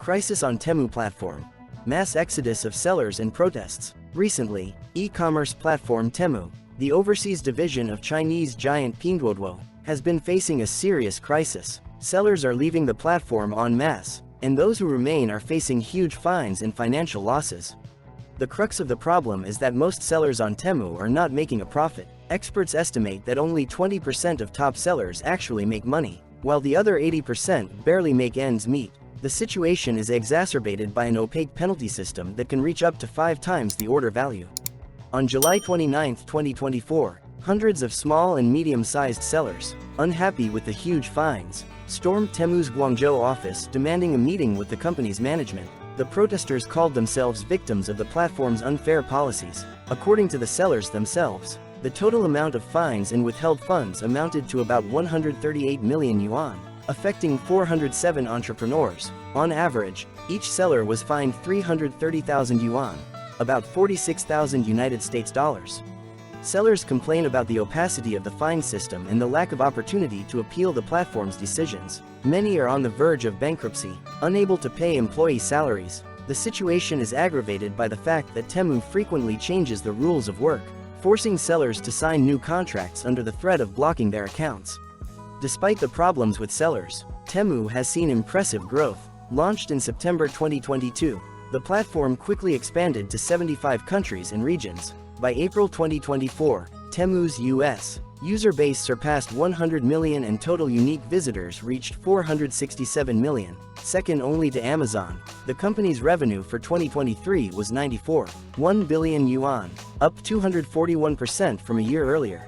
Crisis on Temu platform. Mass exodus of sellers and protests. Recently, e-commerce platform Temu, the overseas division of Chinese giant Pinduoduo, has been facing a serious crisis. Sellers are leaving the platform en masse, and those who remain are facing huge fines and financial losses. The crux of the problem is that most sellers on Temu are not making a profit. Experts estimate that only 20% of top sellers actually make money, while the other 80% barely make ends meet. The situation is exacerbated by an opaque penalty system that can reach up to 5 times the order value. On July 29, 2024, hundreds of small and medium-sized sellers, unhappy with the huge fines, stormed Temu's Guangzhou office demanding a meeting with the company's management. The protesters called themselves victims of the platform's unfair policies. According to the sellers themselves, the total amount of fines and withheld funds amounted to about 138 million yuan, affecting 407 entrepreneurs. On average, each seller was fined 330,000 yuan, about 46,000 United States dollars. Sellers complain about the opacity of the fine system and the lack of opportunity to appeal the platform's decisions. Many are on the verge of bankruptcy, unable to pay employee salaries. The situation is aggravated by the fact that Temu frequently changes the rules of work, forcing sellers to sign new contracts under the threat of blocking their accounts. Despite the problems with sellers, Temu has seen impressive growth. Launched in September 2022, the platform quickly expanded to 75 countries and regions. By April 2024, Temu's U.S. user base surpassed 100 million and total unique visitors reached 467 million, second only to Amazon. The company's revenue for 2023 was 94.1 billion yuan, up 241% from a year earlier.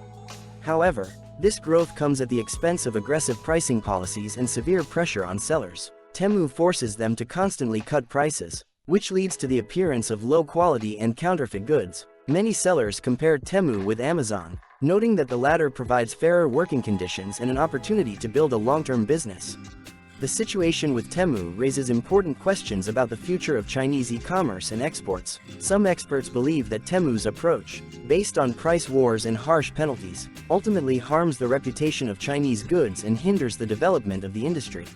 However, this growth comes at the expense of aggressive pricing policies and severe pressure on sellers. Temu forces them to constantly cut prices, which leads to the appearance of low quality and counterfeit goods. Many sellers compared Temu with Amazon, noting that the latter provides fairer working conditions and an opportunity to build a long-term business. The situation with Temu raises important questions about the future of Chinese e-commerce and exports. Some experts believe that Temu's approach, based on price wars and harsh penalties, ultimately harms the reputation of Chinese goods and hinders the development of the industry.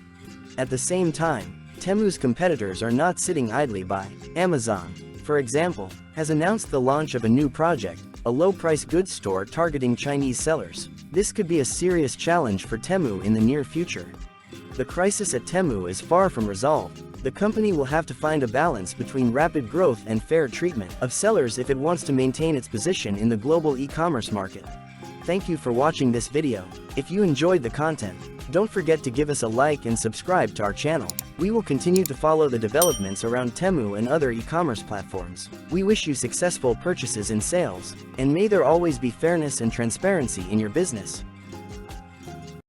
At the same time, Temu's competitors are not sitting idly by. Amazon, for example, has announced the launch of a new project, a low-price goods store targeting Chinese sellers. This could be a serious challenge for Temu in the near future. The crisis at Temu is far from resolved. The company will have to find a balance between rapid growth and fair treatment of sellers if it wants to maintain its position in the global e-commerce market. Thank you for watching this video. If you enjoyed the content, don't forget to give us a like and subscribe to our channel. We will continue to follow the developments around Temu and other e-commerce platforms. We wish you successful purchases and sales, and may there always be fairness and transparency in your business.